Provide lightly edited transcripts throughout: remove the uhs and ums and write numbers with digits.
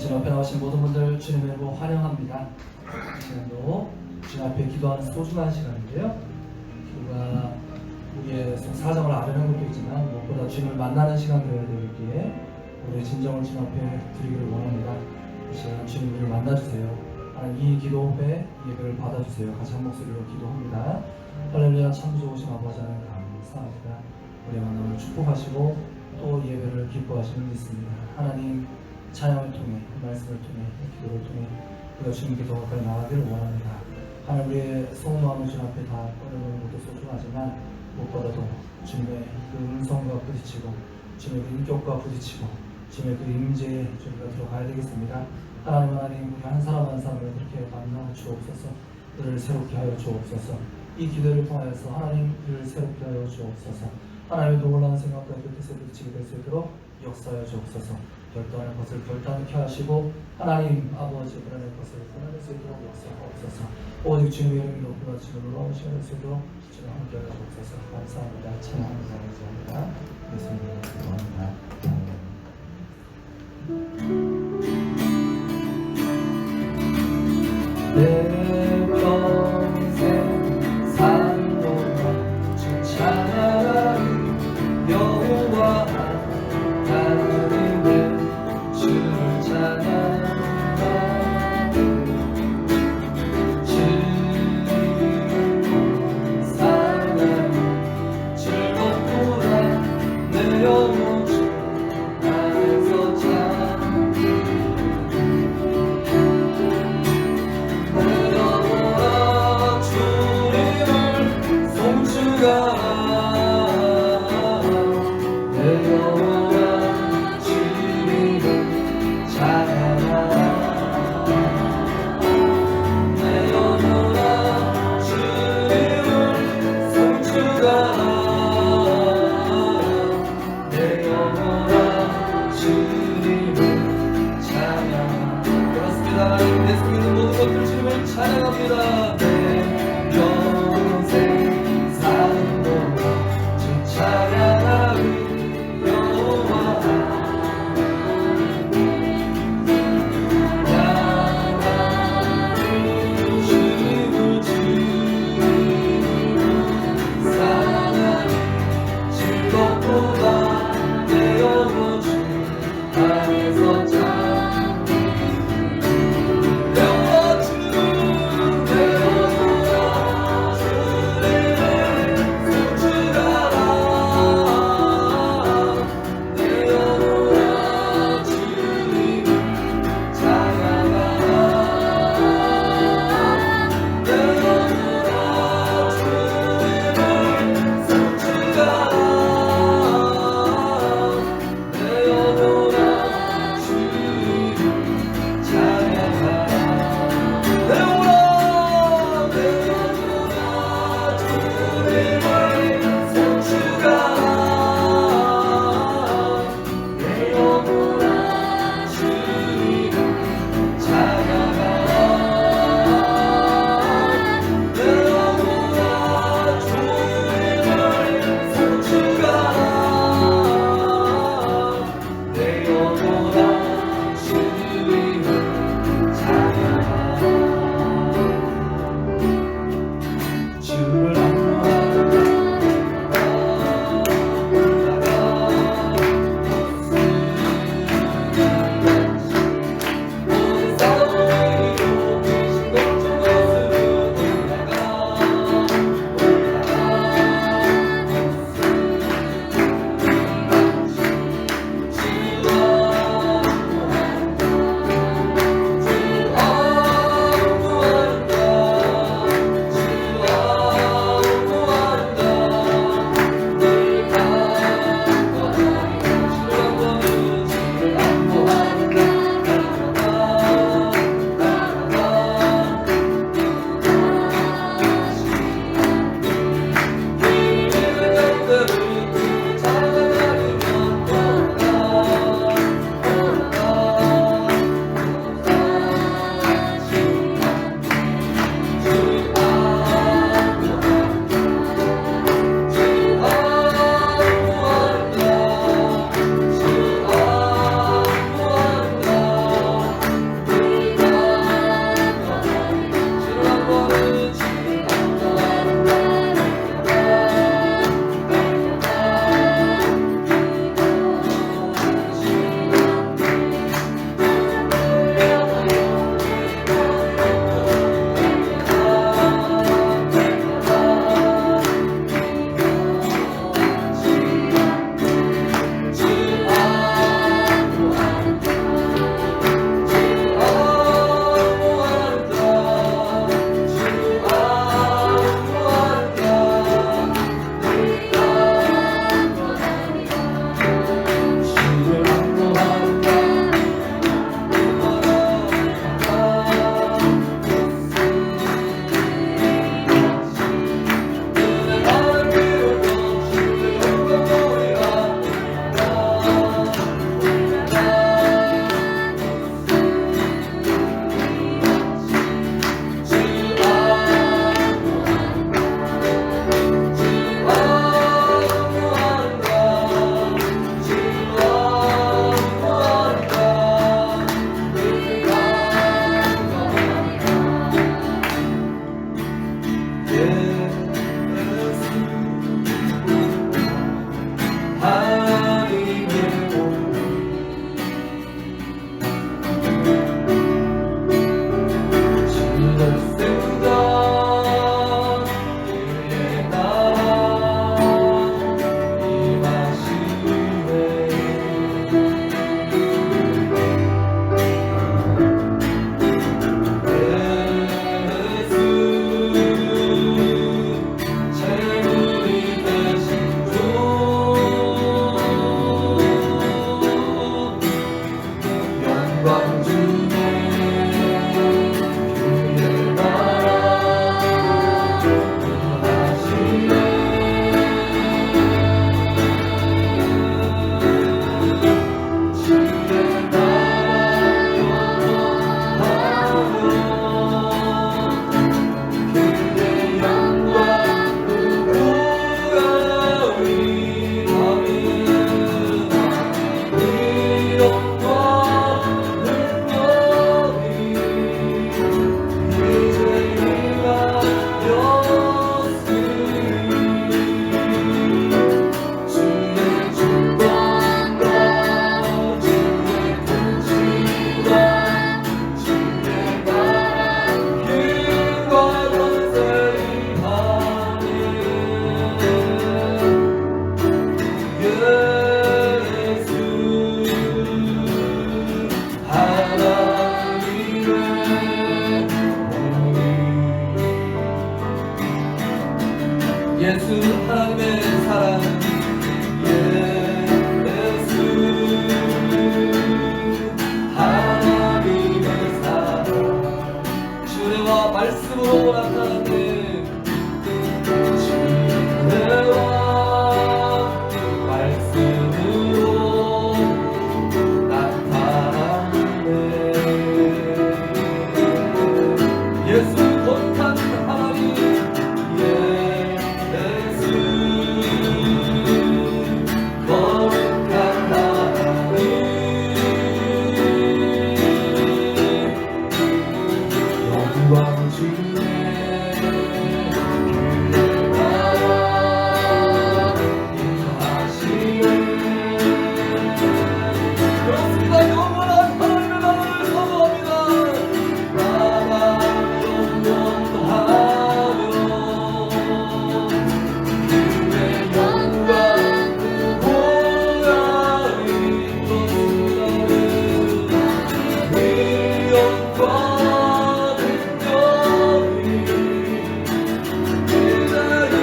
주님 앞에 나오신 모든 분들 주님의 이름으로 환영합니다. 이 시간도 주님 앞에 기도하는 소중한 시간인데요. 기도가 우리의 사정을 아뢰는 것도 있지만 무엇보다 주님을 만나는 시간 되어야 되기에 우리의 진정을 주님 앞에 드리기를 원합니다. 이 시간 주님을 만나주세요. 하나님 이 기도에 예배를 받아주세요. 같이 한 목소리로 기도합니다. 할렐루야. 참 좋으신 아버지 하나님 감사합니다. 우리의 만남을 축복하시고 또 예배를 기뻐하시는 믿습니다. 하나님 찬양을 통해 말씀을 통해 기도를 통해 우리가 주님께 더 가까이 나가기를 원합니다. 하나님 우리의 소원마음을 주님 앞에 다 꺼내놓는 것도 소중하지만 무엇보다도 주님의 그 음성과 부딪히고 주님의 그 인격과 부딪히고 주님의 그 임재에 저희가 들어가야 되겠습니다. 하나님 우리 한 사람 한 사람을 그렇게 만나 주옵소서. 그를 새롭게 하여 주옵소서. 이 기도를 통하여서 하나님 그를 새롭게 하여 주옵소서. 하나님의 놀라운 생각과 뜻에 부딪히게 될 수 있도록 역사하여 주옵소서. 결단할 것을 결단케 하시고 하나님 아버지 불안할 것을 불안할 수 있도록 역사하옵소서. 오직 주님의 이름이 높여지는 놀라운 시간을 수 있도록 주님 함께하여 주옵소서. 감사합니다. 찬양합니다. 감사합니다. 예수님의 기도합니다. 내 평생 산 동안 주 찬양하리 여호와 하나님의 주를 찬양하리 즐거운 사랑이 즐겁구나 내 영혼 주 안에서 주님을 송축하라 하나님의 사랑 예수 하나님의 사랑 주님과 말씀으로 나타나네 주님과 말씀으로 나타나네 예수 거룩한 하나님 예수 거룩한 하나님 영광 주네 그렇습니다. 영원한 하나님의 나라를 선포합니다. 나라 영원하며 그의 영광 보라리 그 영광 능력이 그자리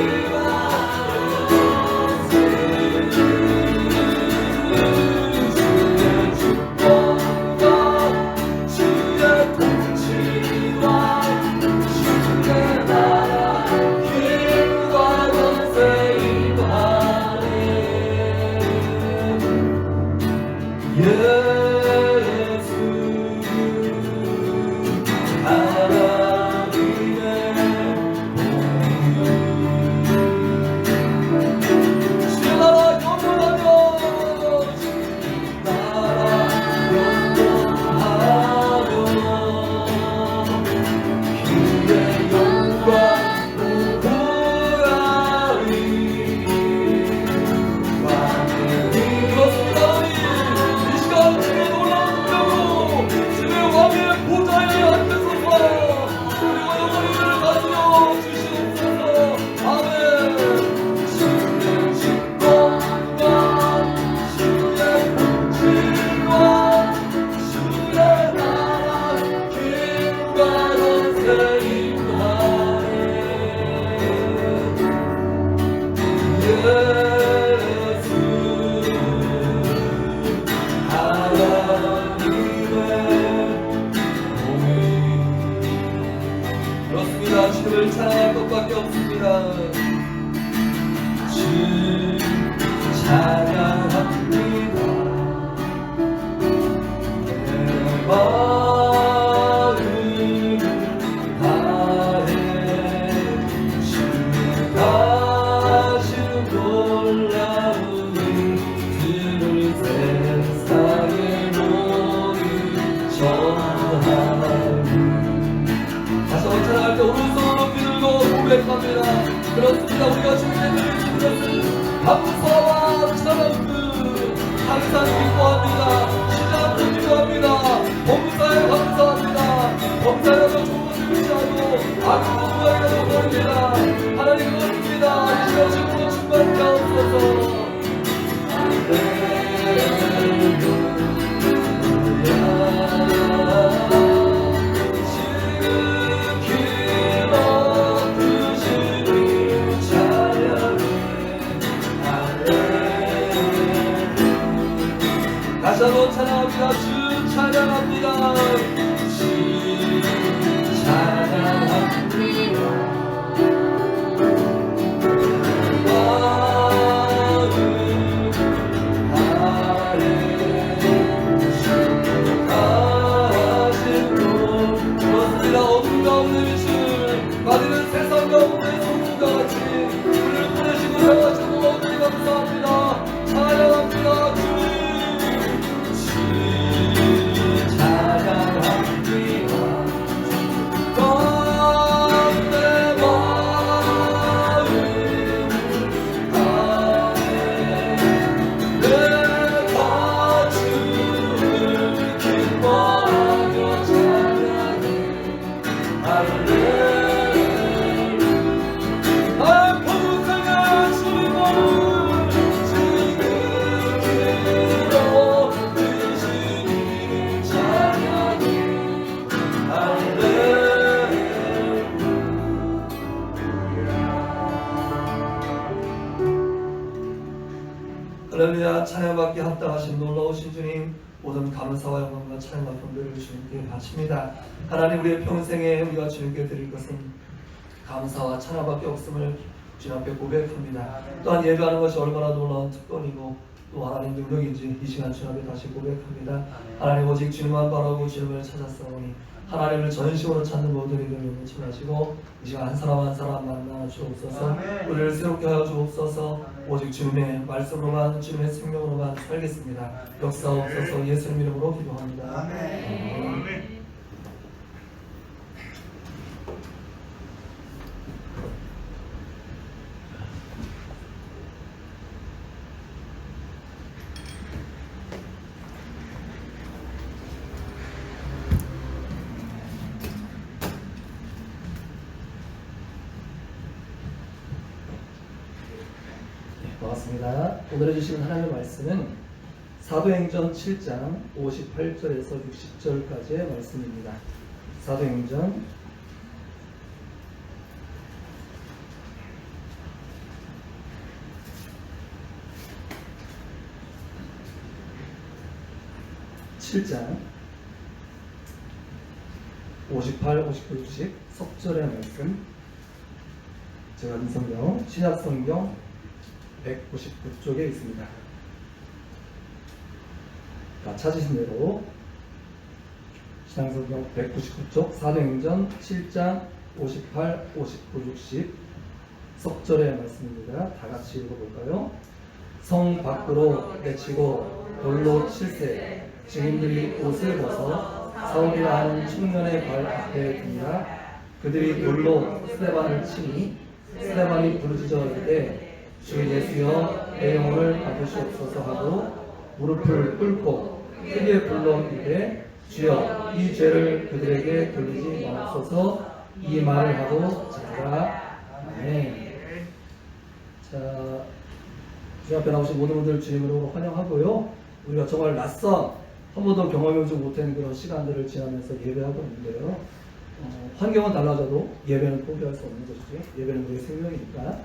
그렇습니다. 주를 찬양할 것밖에 없습니다. 주 찬양합니다. 내 마음 다해 주 다시 놀라운 일들을 세상에 모두 전하리. 다시 한번 찬양할 때 오른손을 높이 들고 고백합니다. 그렇습니다. 우리가 주님의 뜻을 지은 것은 감사와 찬양을 항상 기뻐합니다. 쉬지 않고 기도합니다. 범사에 감사합니다. 범사에도 좋은 것을 의지하고 악을 구하기라도 버립니다. 하나님 그렇습니다. 이 시간 주님으로 충만케 하옵소서. 다시 한번 찬양합니다. 주 찬양합니다. 주 찬양합니다. 그렇습니다. 어둠 가운데 비추는 마리는 세상 가운데 소금과 같이 우리를 보내시고 사랑하시는 모든 감사합니다. 찬양합니다. 주님 찬양합니다. 할렐루야. 찬양받기 합당하신 놀라우신 주님, 모든 감사와 영광과 찬양과 경배를 주님께 바칩니다. 하나님, 우리의 평생에 우리가 주님께 드릴 것은 감사와 찬양밖에 없음을 주님 앞에 고백합니다. 또한 예배하는 것이 얼마나 놀라운 특권이고 또 하나님 능력인지 이 시간 주님 앞에 다시 고백합니다. 하나님, 오직 주님만 바라고 주님을 찾았사오니 하나님을 전심으로 찾는 모든 이들을 용서하시고 이 시간 한 사람 한 사람 만나 주옵소서. 우리를 새롭게 하여 주옵소서. 오직 주님의 말씀으로만, 주님의 생명으로만 살겠습니다. 역사옵소서. 예수님 이름으로 기도합니다. 아멘. 반갑습니다. 오늘 해주시는 하나님의 말씀은 사도행전 7장 58절에서 60절까지의 말씀입니다. 사도행전 7장 58, 59, 60 석절의 말씀, 제가 이 성경 신약성경 199쪽에 있습니다. 찾으신 대로 신약성경 199쪽 사도행전 7장 58, 59, 60 석절의 말씀입니다. 다 같이 읽어볼까요? 성 밖으로 내치고 돌로 칠세 증인들이 옷을 벗어 사울이라 하는 청년의 발 앞에 듭니다. 그들이 돌로 스데반을 치니 스데반이 부르짖어 이르되 주 예수여 내 영혼을 받으시옵소서 하고 무릎을 꿇고 크게 불러 이르되 주여 이 죄를 그들에게 돌리지 마옵소서. 이 말을 하고 자라. 아멘. 자, 주 앞에 나오신 모든 분들 주님으로 환영하고요. 우리가 정말 낯선 한 번도 경험해보지 못한 그런 시간들을 지나면서 예배하고 있는데요. 환경은 달라져도 예배는 포기할 수 없는 것이죠. 예배는 우리의 생명이니까.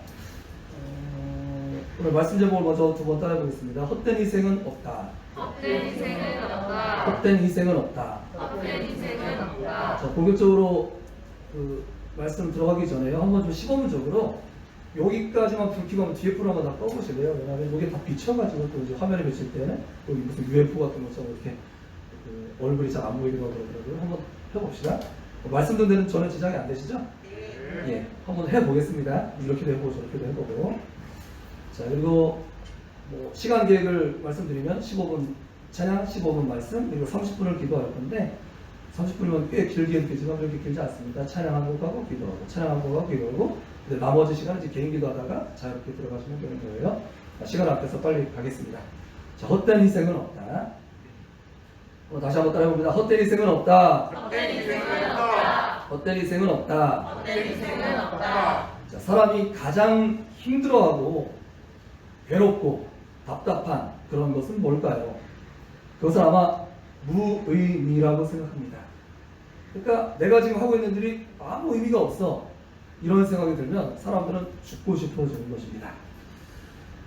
오늘 말씀 제목을 먼저 두 번 따라 보겠습니다. 헛된 희생은 없다. 헛된 희생은 없다. 헛된 희생은 없다. 헛된 희생은 없다. 자, 본격적으로 그 말씀 들어가기 전에요. 한번 좀 시범적으로 여기까지만 불 켜고 뒤에 불 한번 다 꺼보실래요? 왜냐하면 이게 다 비춰가지고 또 이제 화면에 비칠 때는 여기 무슨 UFO 같은 것처럼 이렇게 그 얼굴이 잘 안 보이기도 하더라고요. 한번 해봅시다. 말씀드린 데는 전혀 지장이 안 되시죠? 네. 예, 한번 해보겠습니다. 이렇게도 해보고 저렇게도 해보고. 자, 그리고 뭐 시간 계획을 말씀드리면 15분 찬양, 15분 말씀, 그리고 30분을 기도할 건데 30분이면 꽤 길게 느끼지만 그렇게 길지 않습니다. 찬양 한 곡하고 기도하고, 찬양 한 곡하고 기도하고, 근데 나머지 시간은 이제 개인 기도하다가 자유롭게 들어가시면 되는 거예요. 자, 시간 앞에서 빨리 가겠습니다. 자, 헛된 희생은 없다. 다시 한번 따라해봅니다. 헛된 희생은 없다. 헛된 희생은 없다. 헛된 희생은 없다. 헛된 희생은 없다. 자, 사람이 가장 힘들어하고 괴롭고 답답한 그런 것은 뭘까요? 그것은 아마 무의미라고 생각합니다. 그러니까 내가 지금 하고 있는 일이 아무 의미가 없어, 이런 생각이 들면 사람들은 죽고 싶어지는 것입니다.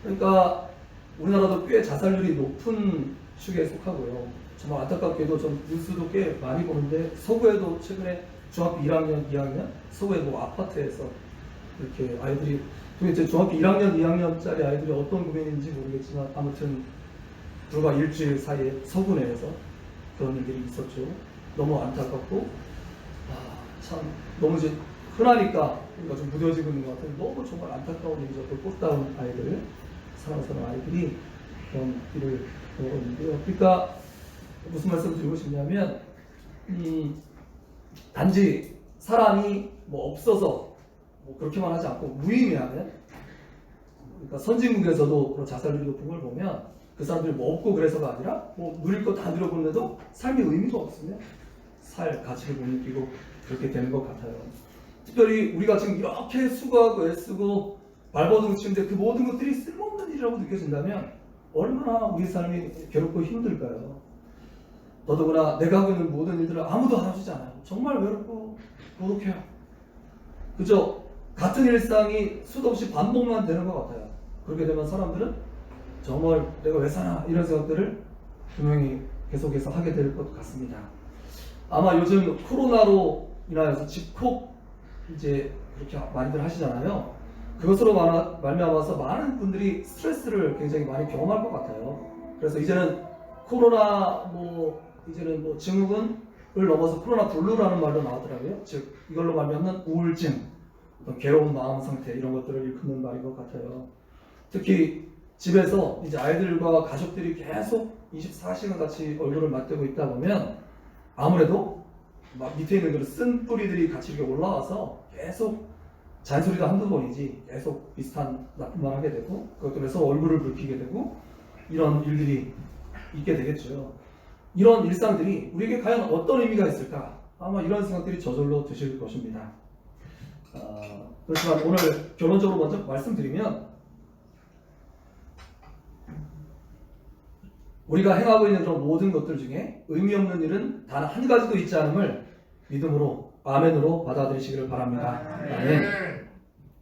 그러니까 우리나라도 꽤 자살률이 높은 축에 속하고요. 정말 안타깝게도 좀 뉴스도 꽤 많이 보는데 서구에도 최근에 중학교 1학년, 2학년 서구의 뭐 아파트에서 이렇게 아이들이, 도대체 중학교 1학년, 2학년짜리 아이들이 어떤 고민인지 모르겠지만 아무튼 불과 일주일 사이에 서구 내에서 그런 일들이 있었죠. 너무 안타깝고 참 너무 이제 흔하니까 우리가 좀 무뎌지고 있는 것 같은 너무 정말 안타까운 일이죠. 그 꽃다운 아이들, 사랑스러운 아이들이 그런 일을 보고 있는데요. 그러니까 무슨 말씀 드리고 싶냐면 단지 사람이 뭐 없어서 뭐 그렇게만 하지 않고 무의미하면, 그러니까 선진국에서도 그런 자살률이 높은 걸 보면 그 사람들이 뭐 없고 그래서가 아니라 뭐 누릴 거 다 누려보는데도 삶의 의미가 없으면 살 가치를 못 느끼고 그렇게 되는 것 같아요. 특별히 우리가 지금 이렇게 수고하고 애쓰고 발버둥 치는데 그 모든 것들이 쓸모없는 일이라고 느껴진다면 얼마나 우리 삶이 괴롭고 힘들까요? 더더구나 내가 하고 있는 모든 일들을 아무도 알아주지 않아요. 정말 외롭고 고독해요. 그죠? 같은 일상이 수도 없이 반복만 되는 것 같아요. 그렇게 되면 사람들은 정말 내가 왜 사나 이런 생각들을 분명히 계속해서 하게 될 것 같습니다. 아마 요즘 코로나로 인하여서 집콕 이제 그렇게 많이들 하시잖아요. 그것으로 말미암아서 많은 분들이 스트레스를 굉장히 많이 경험할 것 같아요. 그래서 이제는 코로나 이제는 증후군을 넘어서 코로나 블루라는 말도 나오더라고요. 즉 이걸로 말미암는 우울증, 어떤 괴로운 마음 상태 이런 것들을 일컫는 말인 것 같아요. 특히 집에서 이제 아이들과 가족들이 계속 24시간 같이 얼굴을 맞대고 있다 보면 아무래도 막 밑에 있는 그런 쓴 뿌리들이 같이 이렇게 올라와서 계속 잔소리도 한두 번이지 계속 비슷한 나쁜 말 하게 되고 그것들로 해서 얼굴을 붉히게 되고 이런 일들이 있게 되겠죠. 이런 일상들이 우리에게 과연 어떤 의미가 있을까? 아마 이런 생각들이 저절로 드실 것입니다. 그렇지만 오늘 결론적으로 먼저 말씀드리면 우리가 행하고 있는 그런 모든 것들 중에 의미 없는 일은 단 한 가지도 있지 않음을 믿음으로 아멘으로 받아들이시기를 바랍니다. 아멘.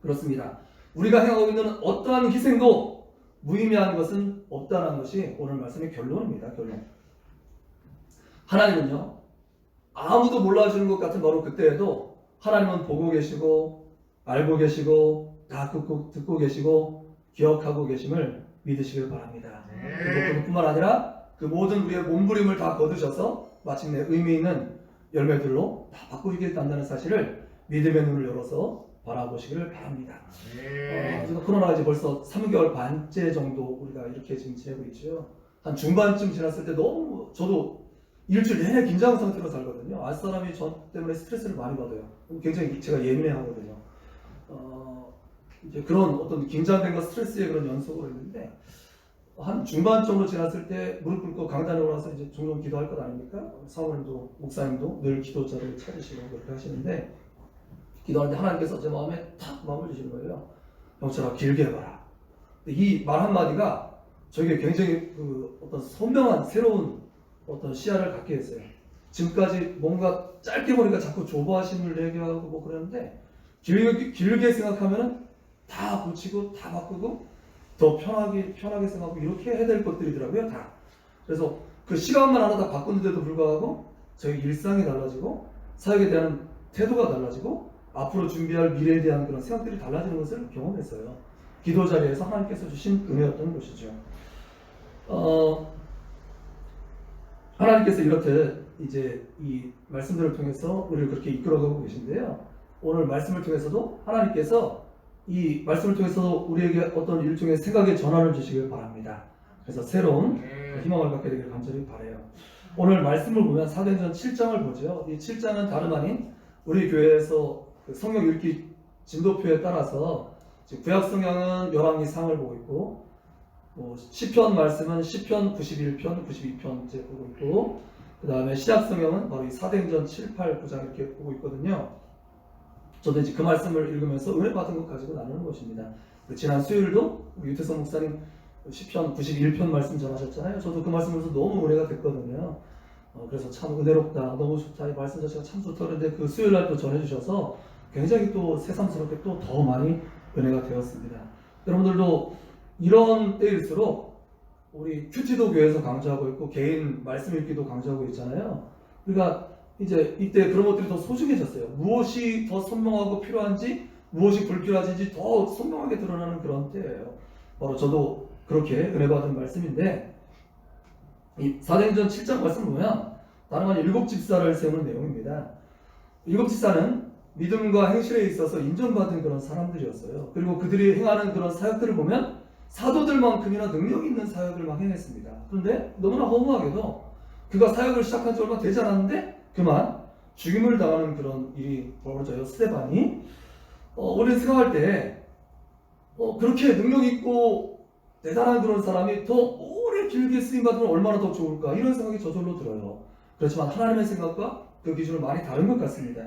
그렇습니다. 우리가 행하고 있는 어떠한 희생도 무의미한 것은 없다는 것이 오늘 말씀의 결론입니다. 결론. 하나님은요 아무도 몰라주는 것 같은 바로 그때에도 하나님은 보고 계시고 알고 계시고 다 듣고 계시고 기억하고 계심을 믿으시길 바랍니다. 그리고 그뿐만 아니라 그 모든 우리의 몸부림을 다 거두셔서 마침내 의미 있는 열매들로 다 바꾸시겠다는 사실을 믿음의 눈을 열어서 바라보시기를 바랍니다. 코로나가 이제 벌써 3개월 반째 정도 우리가 이렇게 지금 지내고 있죠. 한 중반쯤 지났을 때 너무 저도 일주일 내내 긴장 상태로 살거든요. 아랫사람이 저 때문에 스트레스를 많이 받아요. 굉장히 제가 예민해 하거든요. 이제 그런 어떤 긴장감과 스트레스의 그런 연속으로 있는데 한 중반쯤으로 지났을 때 무릎 꿇고 강단에 올라서 이제 종종 기도할 것 아닙니까? 사모님도 목사님도 늘 기도자를 찾으시고 그렇게 하시는데 기도하는데 하나님께서 제 마음에 탁 마음을 주시는 거예요. 영철아 길게 해봐라. 이 말 한마디가 저에게 굉장히 어떤 선명한 새로운 어떤 시야를 갖게 했어요. 지금까지 뭔가 짧게 보니까 자꾸 조바심을 내게 하고 그러는데 길게 생각하면은 다 고치고 다 바꾸고 더 편하게 생각하고 이렇게 해야 될 것들이더라고요. 다. 그래서 그 시간만 하나 다 바꾸는데도 불구하고 저희 일상이 달라지고 사역에 대한 태도가 달라지고 앞으로 준비할 미래에 대한 그런 생각들이 달라지는 것을 경험했어요. 기도 자리에서 하나님께서 주신 은혜였던 것이죠. 하나님께서 이렇듯 이제 이 말씀들을 통해서 우리를 그렇게 이끌어가고 계신데요. 오늘 말씀을 통해서도 하나님께서 이 말씀을 통해서 우리에게 어떤 일종의 생각의 전환을 주시길 바랍니다. 그래서 새로운 희망을 갖게 되길 간절히 바라요. 오늘 말씀을 보면 사도행전 7장을 보죠. 이 7장은 다름 아닌 우리 교회에서 성경 읽기 진도표에 따라서 구약 성경은 열왕기상을 보고 있고 시편 말씀은 시편 91편, 92편째 보고 있고 그 다음에 신약 성경은 바로 이 사도행전 7, 8, 9장 이렇게 보고 있거든요. 저도 이제 그 말씀을 읽으면서 은혜 받은 것 가지고 나누는 것입니다. 지난 수요일도 우리 유태성 목사님 시편 91편 말씀 전하셨잖아요. 저도 그 말씀에서 너무 은혜가 됐거든요. 그래서 참 은혜롭다, 너무 좋다, 이 말씀 자체가 참 좋다 그런데 그 수요일 날 또 전해주셔서 굉장히 또 새삼스럽게 또 더 많이 은혜가 되었습니다. 여러분들도 이런 때일수록 우리 큐티도 교회에서 강조하고 있고 개인 말씀 읽기도 강조하고 있잖아요. 그러니까 이제 이때 그런 것들이 더 소중해졌어요. 무엇이 더 선명하고 필요한지 무엇이 불필요한지 더 선명하게 드러나는 그런 때예요. 바로 저도 그렇게 은혜 받은 말씀인데 이 사도행전 7장 말씀 보면 다름 아닌 7집사를 세우는 내용입니다. 7집사는 믿음과 행실에 있어서 인정받은 그런 사람들이었어요. 그리고 그들이 행하는 그런 사역들을 보면 사도들만큼이나 능력 있는 사역을 막 행했습니다. 그런데 너무나 허무하게도 그가 사역을 시작한 지 얼마 되지 않았는데 그만 죽임을 당하는 그런 일이 벌어져요. 스데반이 우리는 생각할 때 그렇게 능력 있고 대단한 그런 사람이 더 오래 길게 쓰임받으면 얼마나 더 좋을까 이런 생각이 저절로 들어요. 그렇지만 하나님의 생각과 그 기준은 많이 다른 것 같습니다.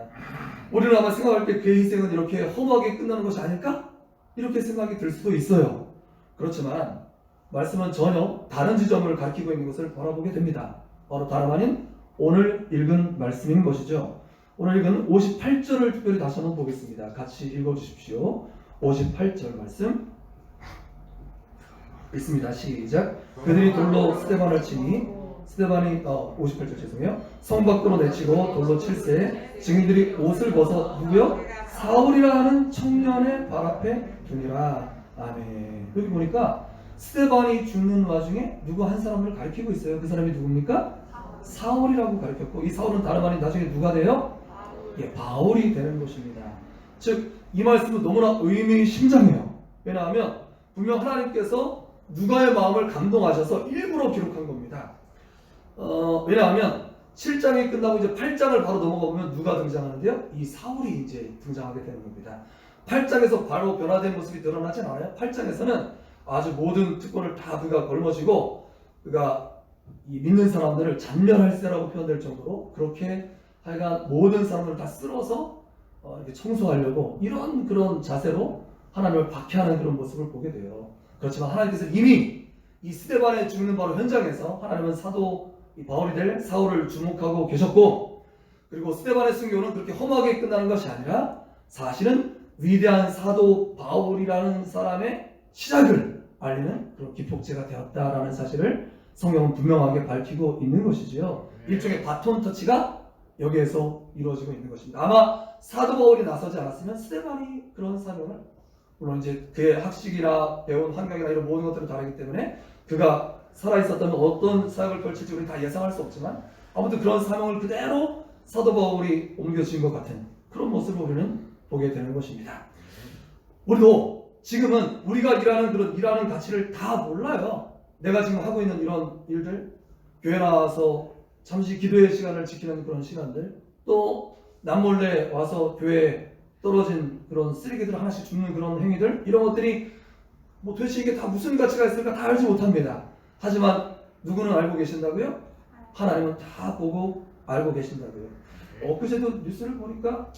우리는 아마 생각할 때 그의 희생은 이렇게 허무하게 끝나는 것이 아닐까? 이렇게 생각이 들 수도 있어요. 그렇지만 말씀은 전혀 다른 지점을 가리키고 있는 것을 바라보게 됩니다. 바로 다름 아닌 오늘 읽은 말씀인 것이죠. 오늘 읽은 58절을 특별히 다시 한번 보겠습니다. 같이 읽어주십시오. 58절 말씀 있습니다. 시작. 그들이 돌로 스데반을 치니 스데반이 58절 죄송해요. 성 밖으로 내치고 돌로 칠세 증인들이 옷을 벗어 누구요? 사울이라 하는 청년의 발 앞에 두니라. 아멘. 여기 보니까 스데반이 죽는 와중에 누구 한 사람을 가리키고 있어요. 그 사람이 누굽니까? 사울이라고 가리켰고 이 사울은 다름 아닌 나중에 누가 돼요? 예, 바울이 되는 것입니다. 즉 이 말씀은 너무나 의미심장해요. 왜냐하면 분명 하나님께서 누가의 마음을 감동하셔서 일부러 기록한 겁니다. 왜냐하면 7장이 끝나고 이제 8장을 바로 넘어가 보면 누가 등장하는데요? 이 사울이 이제 등장하게 되는 겁니다. 8장에서 바로 변화된 모습이 드러나진 않아요. 8장에서는 아주 모든 특권을 다 그가 걸머쥐고 그가 이 믿는 사람들을 잔멸할세라고 표현될 정도로 그렇게 하여간 모든 사람들을 다 쓸어서 이렇게 청소하려고 이런 그런 자세로 하나님을 박해하는 그런 모습을 보게 돼요. 그렇지만 하나님께서 이미 이 스데반의 죽는 바로 현장에서 하나님은 사도 바울이 될 사울을 주목하고 계셨고, 그리고 스데반의 순교는 그렇게 험하게 끝나는 것이 아니라 사실은 위대한 사도 바울이라는 사람의 시작을 알리는 그런 기폭제가 되었다라는 사실을 성경은 분명하게 밝히고 있는 것이지요. 일종의 바톤 터치가 여기에서 이루어지고 있는 것입니다. 아마 사도 바울이 나서지 않았으면 스데반이 그런 사명을, 물론 이제 그의 학식이나 배운 환경이나 이런 모든 것들은 다르기 때문에 그가 살아있었다면 어떤 사역을 펼칠지 우리는 다 예상할 수 없지만 아무튼 그런 사명을 그대로 사도 바울이 옮겨진 것 같은 그런 모습을 우리는 보게 되는 것입니다. 우리도 지금은 우리가 일하는 가치를 다 몰라요. 내가 지금 하고 있는 이런 일들, 교회 나와서 잠시 기도의 시간을 지키는 그런 시간들, 또 남몰래 와서 교회에 떨어진 그런 쓰레기들 하나씩 줍는 그런 행위들, 이런 것들이 뭐 도대체 이게 다 무슨 가치가 있을까 다 알지 못합니다. 하지만 누구는 알고 계신다고요? 하나님은 다 보고 알고 계신다고요. 엊그제도 뉴스를 보니까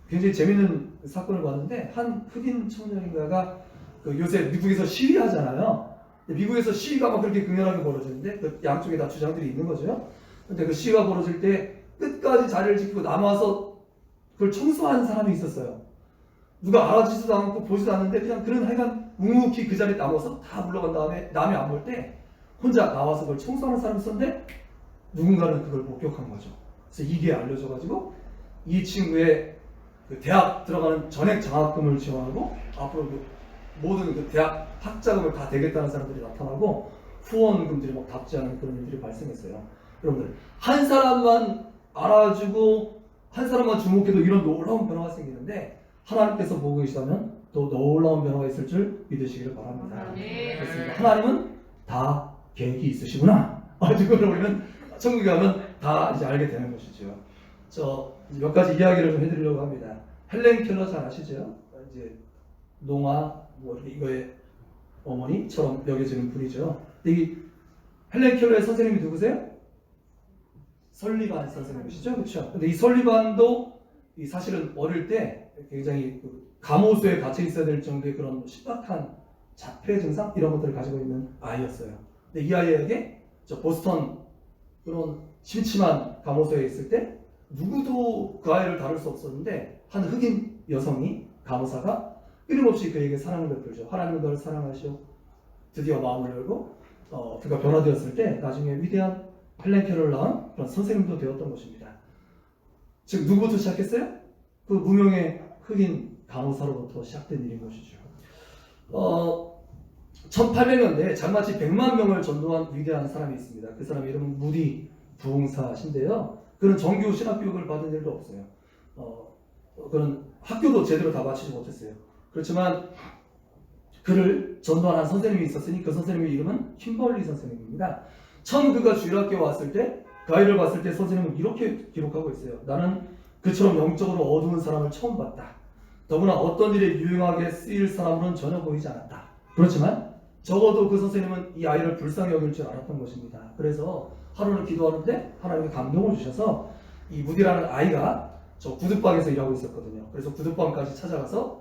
굉장히 재밌는 사건을 봤는데, 한 흑인 청년인가가 요새 미국에서 시위하잖아요. 미국에서 시위가 막 그렇게 극렬하게 벌어지는데 그 양쪽에 다 주장들이 있는 거죠. 근데 그 시위가 벌어질 때 끝까지 자리를 지키고 남아서 그걸 청소한 사람이 있었어요. 누가 알아주지도 않고 보지도 않는데 그냥 그런 하여간 묵묵히 그 자리에 남아서 다 물러간 다음에 남이 안 볼 때 혼자 나와서 그걸 청소하는 사람이 있었는데 누군가는 그걸 목격한 거죠. 그래서 이게 알려져가지고 이 친구의 그 대학 들어가는 전액 장학금을 지원하고 앞으로 모든 그 대학 학자금을 다 대겠다는 사람들이 나타나고 후원금들이 막 답지하는 그런 일들이 발생했어요. 여러분들, 한 사람만 알아주고 한 사람만 주목해도 이런 놀라운 변화가 생기는데 하나님께서 보고 계시다면 또 놀라운 변화가 있을 줄 믿으시기를 바랍니다. 그렇습니다. 하나님은 다 계획이 있으시구나. 그걸 우리는 천국에 가면 다 이제 알게 되는 것이죠. 저 몇 가지 이야기를 좀 해드리려고 합니다. 헬렌 켈러 잘 아시죠? 이제 농아 뭐 이거의 어머니처럼 여겨지는 분이죠. 이 헬렌 켈러의 선생님이 누구세요? 설리반 선생님이시죠, 그렇죠? 근데 이 설리반도 사실은 어릴 때 굉장히 감호소에 갇혀 있어야 될 정도의 그런 심각한 자폐 증상 이런 것들을 가지고 있는 아이였어요. 근데 이 아이에게 저 보스턴 그런 심심한 감호소에 있을 때 누구도 그 아이를 다룰 수 없었는데 한 흑인 여성이 간호사가 끊임없이 그에게 사랑을 베풀죠. 하나님은 너를 사랑하시오. 드디어 마음을 열고 그가 변화되었을 때 나중에 위대한 헬렌 켈러를 낳은 그런 선생님도 되었던 것입니다. 즉 누구부터 시작했어요? 그 무명의 흑인 간호사로부터 시작된 일인 것이죠. 1800년대에 장마치 100만 명을 전도한 위대한 사람이 있습니다. 그 사람의 이름은 무디 부흥사신데요. 그는 정규 신학교육을 받은 일도 없어요. 그는 학교도 제대로 다 마치지 못했어요. 그렇지만 그를 전도하는 선생님이 있었으니 그 선생님의 이름은 킴벌리 선생님입니다. 처음 그가 주일학교에 왔을 때 그 아이를 봤을 때 선생님은 이렇게 기록하고 있어요. 나는 그처럼 영적으로 어두운 사람을 처음 봤다. 더구나 어떤 일에 유용하게 쓰일 사람으로는 전혀 보이지 않았다. 그렇지만 적어도 그 선생님은 이 아이를 불쌍히 여길 줄 알았던 것입니다. 그래서 하루는 기도하는데 하나님이 감동을 주셔서 이 무디라는 아이가 저 구두방에서 일하고 있었거든요. 그래서 구두방까지 찾아가서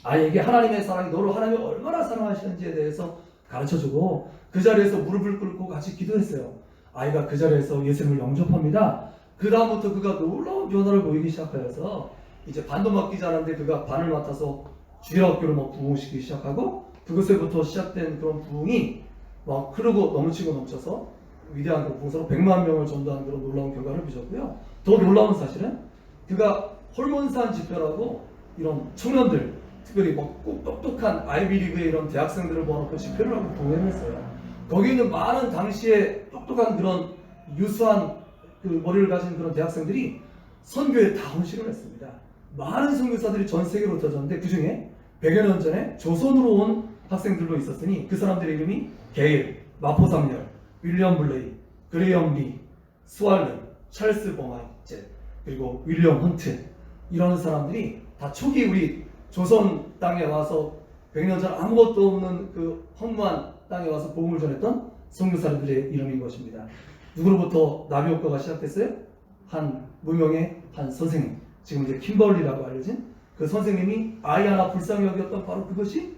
아이에게 하나님의 사랑이 너를 하나님이 얼마나 사랑하시는지에 대해서 가르쳐주고 그 자리에서 무릎을 꿇고 같이 기도했어요. 아이가 그 자리에서 예수님을 영접합니다. 그 다음부터 그가 놀라운 변화를 보이기 시작하여서 이제 반도 맡기지 않았는데 그가 반을 맡아서 주일학교를 막 부흥시키기 시작하고 그것에부터 시작된 그런 부흥이 막 흐르고 넘치고 넘쳐서 위대한 그 부흥사로 100만 명을 전도한 그런 놀라운 결과를 빚었고요. 더 놀라운 사실은 그가 홀몬산 집회라고 이런 청년들, 특별히 꼭 똑똑한 아이비리그의 이런 대학생들을 모아놓고 집회를 하고 부흥을 했어요. 거기 있는 많은 당시에 똑똑한 그런 유수한 그 머리를 가진 그런 대학생들이 선교에 다 헌신을 했습니다. 많은 선교사들이 전 세계로 흩어졌는데 그 중에 100여 년 전에 조선으로 온 학생들도 있었으니 그 사람들의 이름이 게일, 마포상렬, 윌리엄 블레이, 그레이엄 리, 스왈른, 찰스 버마이제, 그리고 윌리엄 헌트, 이런 사람들이 다 초기 우리 조선 땅에 와서 100년 전 아무것도 없는 그 허무한 땅에 와서 복음을 전했던 선교사들의 이름인 것입니다. 누구로부터 나비 효과가 시작됐어요? 한 무명의 한 선생님, 지금 이제 킴벌리라고 알려진 그 선생님이 아이 하나 불쌍히 여겼던 바로 그것이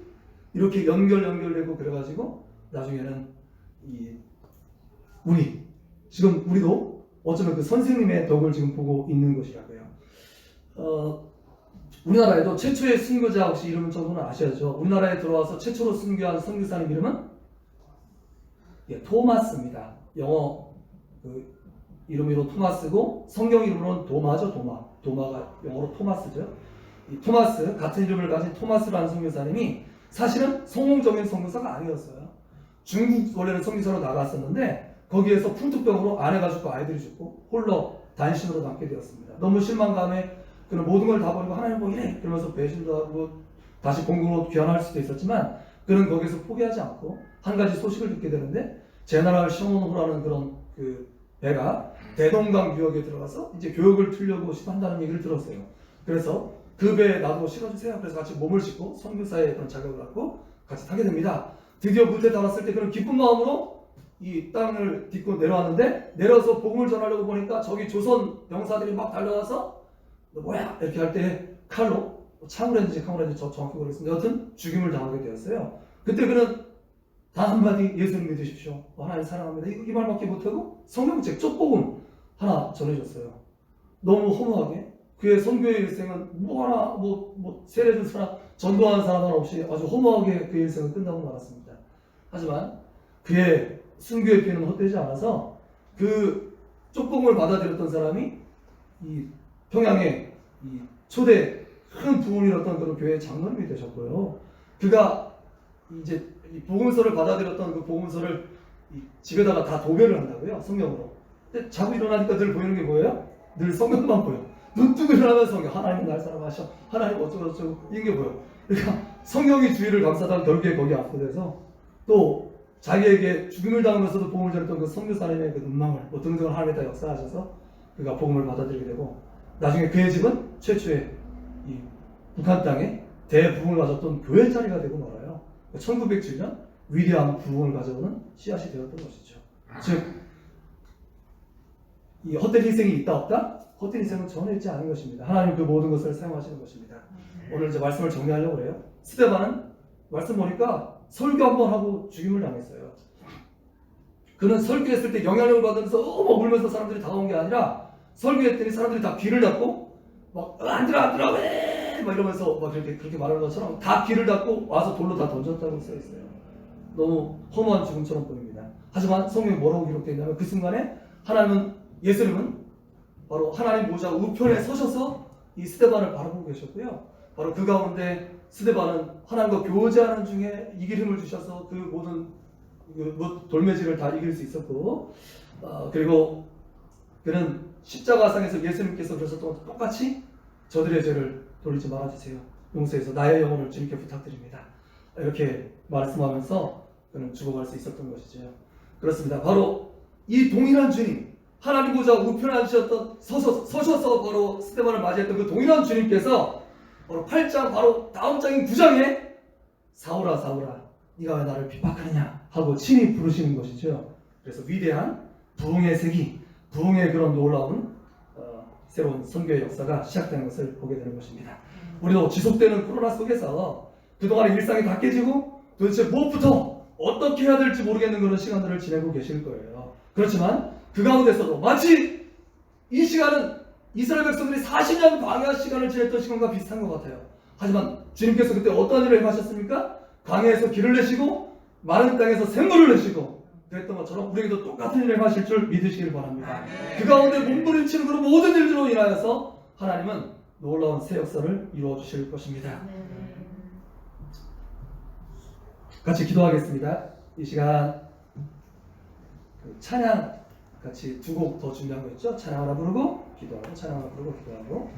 이렇게 연결되고 그래가지고 나중에는 지금 우리도 어쩌면 그 선생님의 덕을 지금 보고 있는 것이라고요. 우리나라에도 최초의 순교자 혹시 이름 정도는 아셔야죠. 우리나라에 들어와서 최초로 순교한 선교사님 이름은 토마스입니다. 영어 그 이름으로 토마스고 성경 이름으로는 도마죠. 도마가 영어로 토마스죠. 이 토마스, 같은 이름을 가진 토마스라는 선교사님이 사실은 성공적인 선교사가 아니었어요. 중국 원래는 선교사로 나갔었는데 거기에서 풍토병으로 아내가 죽고 아이들이 죽고 홀로 단신으로 남게 되었습니다. 너무 실망감에 그런 모든 걸 다 버리고 하나님 뭐 이래 그러면서 배신도 하고 다시 공군으로 귀환할 수도 있었지만 그는 거기서 포기하지 않고 한 가지 소식을 듣게 되는데 제너럴 셔먼호라는 그런 그 배가 대동강 유역에 들어가서 이제 교육을 틀려고 한다는 얘기를 들었어요. 그래서 그 배에 나도 실어주세요. 그래서 같이 몸을 싣고 선교사의 그런 자격을 갖고 같이 타게 됩니다. 드디어 무대에 달았을 때 그런 기쁜 마음으로 이 땅을 딛고 내려왔는데 내려서 복음을 전하려고 보니까 저기 조선 병사들이 막 달려와서 너 뭐야? 이렇게 할 때 칼로 창을 했는지 저 정확히 모르겠습니다. 여튼 죽임을 당하게 되었어요. 그때 그는 단 한마디 예수를 믿으십시오. 하나님 사랑합니다. 이 말밖에 못하고 성경책 쪽복음 하나 전해줬어요. 너무 허무하게 그의 선교의 일생은 세례 준 사람, 전도하는 사람 하나 없이 아주 허무하게 그의 일생은 끝나고 말았습니다. 하지만 그의 순교의 피는 헛되지 않아서 그 쪽복음을 받아들였던 사람이 이 평양의 이 초대 큰 부흥을 이뤘던 그런 교회의 장로님이 되셨고요. 그가 이제 이 복음서를 받아들였던 그 복음서를 이 집에다가 다 도배를 한다고요, 성경으로. 근데 자고 일어나니까 늘 보이는 게 뭐예요? 늘 성경만 보여. 눈 뜨고 일어나면 성경. 하나님 날 사랑하셔. 하나님 어쩌고 이런 게 보여. 그러니까 성경이 주위를 감싸다가 결국에 거기에 압도돼서 또 자기에게 죽임을 당하면서도 복음을 전했던 그 선교사님의 그 눈망울, 등등을 하나님이 다 역사하셔서 그가 복음을 받아들이게 되고 나중에 그의 집은 최초의 이 북한 땅에 대부흥을 가졌던 교회 자리가 되고 말아요. 1907년 위대한 부흥을 가져오는 씨앗이 되었던 것이죠. 즉, 이 헛된 희생이 있다 없다? 헛된 희생은 전혀 있지 않은 것입니다. 하나님 그 모든 것을 사용하시는 것입니다. 오늘 이제 말씀을 정리하려고 그래요. 스데반은 말씀 보니까 설교 한번 하고 죽임을 당했어요. 그는 설교했을 때 영향력을 받으면서 막 울면서 사람들이 다가온 게 아니라 설교했더니 사람들이 다 귀를 닫고 막 안 들어 왜 막 이러면서 막 그렇게 말하는 것처럼 다 귀를 닫고 와서 돌로 다 던졌다고 써 있어요. 너무 허무한 죽음처럼 보입니다. 하지만 성경에 뭐라고 기록되어 있냐면 그 순간에 예수님은 바로 하나님 보좌 우편에 서셔서 이 스데반을 바라보고 계셨고요. 바로 그 가운데 스데반은 하나님과 교제하는 중에 이길 힘을 주셔서 그 모든 돌매질을 다 이길 수 있었고, 그리고 그는 십자가상에서 예수님께서 그러셨던 똑같이 저들의 죄를 돌리지 말아주세요. 용서해서 나의 영혼을 주님께 부탁드립니다. 이렇게 말씀하면서 그는 죽어갈 수 있었던 것이죠. 그렇습니다. 바로 이 동일한 주님, 하나님 보좌 우편에 앉으셨던 서셔서 바로 스데반을 맞이했던 그 동일한 주님께서 바로 8장 바로 다음 장인 9장에 사울아 사울아 네가 왜 나를 핍박하느냐 하고 친히 부르시는 것이죠. 그래서 위대한 부흥의 세기, 부흥의 그런 놀라운 새로운 선교의 역사가 시작되는 것을 보게 되는 것입니다. 우리도 지속되는 코로나 속에서 그동안의 일상이 다 깨지고 도대체 무엇부터 어떻게 해야 될지 모르겠는 그런 시간들을 지내고 계실 거예요. 그렇지만 그 가운데서도 마치 이 시간은 이스라엘 백성들이 40년 광야 시간을 지냈던 시간과 비슷한 것 같아요. 하지만 주님께서 그때 어떤 일을 행하셨습니까? 강에서 길을 내시고 마른 땅에서 샘물을 내시고 그랬던 것처럼 우리에게도 똑같은 일을 하실 줄 믿으시길 바랍니다. 그 가운데 몸부림치는 그런 모든 일들로 인하여서 하나님은 놀라운 새 역사를 이루어 주실 것입니다. 같이 기도하겠습니다. 이 시간 찬양 같이 두 곡 더 준비한 거 있죠? 찬양 하나 부르고 기도하고 찬양 하나 부르고 기도하고.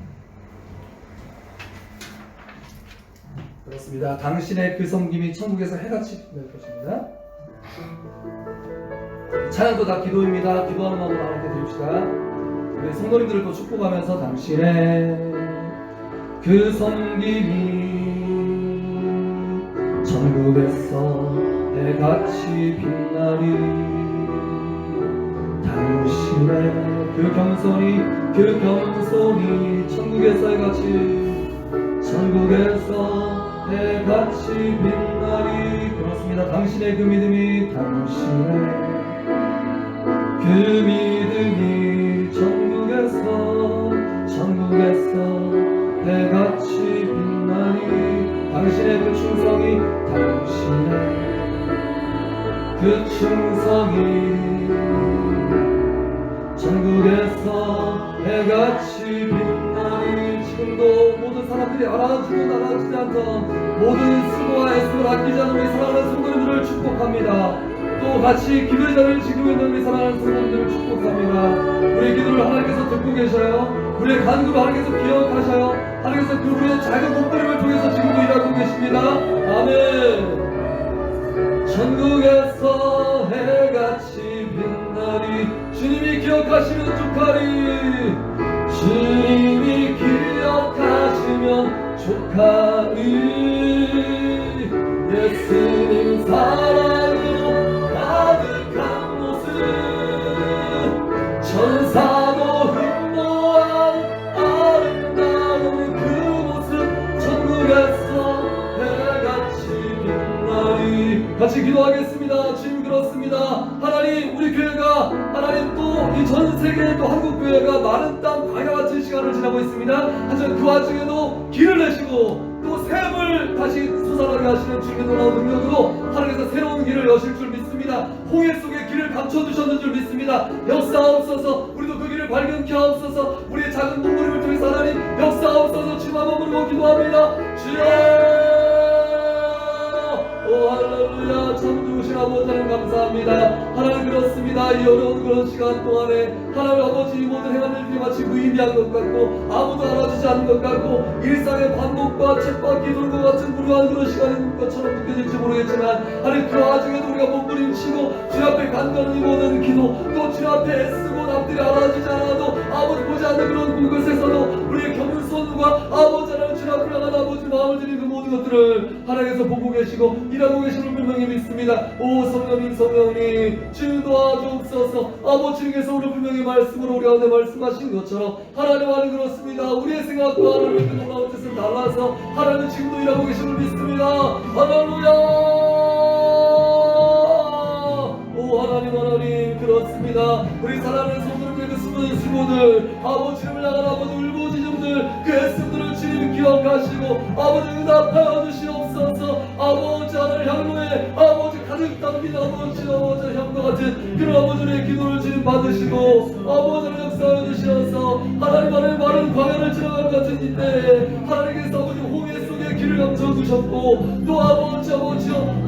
그렇습니다. 당신의 그 섬김이 천국에서 해같이 빛날 것입니다. 찬양도 다 기도입니다. 기도하는 마음으로 하나님께 드립시다. 우리 성도님들을 또 축복하면서 당신의 그 섬김이 천국에서 해같이 빛나리 당신의 그 겸손이 천국에서 해같이 빛나리 그렇습니다. 당신의 그 믿음이 천국에서 해같이 빛나리 당신의 그 충성이 천국에서 해같이 빛나리 지금도 모든 사람들이 알아주고 알아주지 않던 모든 수고와 애씀을 아끼지 않는 우리 사랑하는 성도님들을 축복합니다. 또 같이 기도의 자리를 지키고 있는 우리 사랑하는 성도님들을 축복합니다. 우리의 기도를 하나님께서 듣고 계셔요. 우리의 간구를 하나님께서 기억하셔요. 하나님께서 그 우리의 작은 몸부림을 통해서 지금도 일하고 계십니다. 아멘. 천국에서 해같이 빛나리 주님이 기억하시면 좋가리 주님이 기억하시면 좋가리 예수님 사랑으로 가득한 모습 천사도 흠모한 아름다운 그 모습 천국에서 해같이 빛나리 같이 기도하겠습니다. 주님 그렇습니다. 하나님 우리 교회가 하나님 또 이 전 세계 또 한국 교회가 마른 땅 바위와 같은 시간을 지나고 있습니다. 하지만 그 와중에도 길을 내시고 또 샘을 다시 솟아나게 하시는 주님의 놀라운 능력으로 하나님께서 새로운 길을 여실 줄 믿습니다. 홍해 속에 길을 감춰두셨는 줄 믿습니다. 역사하옵소서. 우리도 그 길을 발견케 하옵소서. 우리의 작은 몸부림을 통해서 하나님 역사하옵소서. 주님 한번 부르고 기도합니다. 주여 오 할렐루야. 참 좋으신 아버지 하나님 감사합니다. 하나님 그렇습니다. 이 어려운 그런 시간 동안에 하나님 아버지 이 모든 행한 일들이 마치 무의미한 것 같고 아무도 알아주지 않는 것 같고 일상의 반복과 쳇바퀴 돌과 같은 무료한 그런 시간인 것처럼 느껴질지 모르겠지만 하나님 그 와중에도 우리가 몸부림치고 주 앞에 간절히 모든 기도 또 주 앞에 애쓰고 남들이 알아주지 않아도 아버지 보지 않는 그런 곳에서도 우리의 겸손과 아버지 하나님 주 앞에 나간 아버지 마음을 드리는 그 모든 것들을 하나님께서 보고 계시고 일하고 계시는 분명히 믿습니다. 오 성령님 주님 도와주옵소서. 아버지께서 오늘 분명히 말씀으로 우리 가운데 말씀하신 것처럼 하나님 안에 그렇습니다. 우리의 생각과 하나님의 그 놀라운 뜻은 달라서 하나님 지금도 일하고 계시는 믿습니다. 할렐루야. 오 하나님 그렇습니다. 우리 사랑하는 성도님의 그 숨은 수고들 아버지를 향한 아버지 울부짖음들 그 애씀들을 주님 기억하시고 아버지 응답하여 주시옵소서. 아버지 하나님 향로에 아버지 가득 담긴 아버지 향과 같은 그런 아버지의 기도를 주님 받으시고 아버지를 역사하여 주시어서 하나님 마른 광야를 지나가는 같은 이때에 하나님께서 아버지 홍해 속에 길을 감춰두셨고 또 아버지여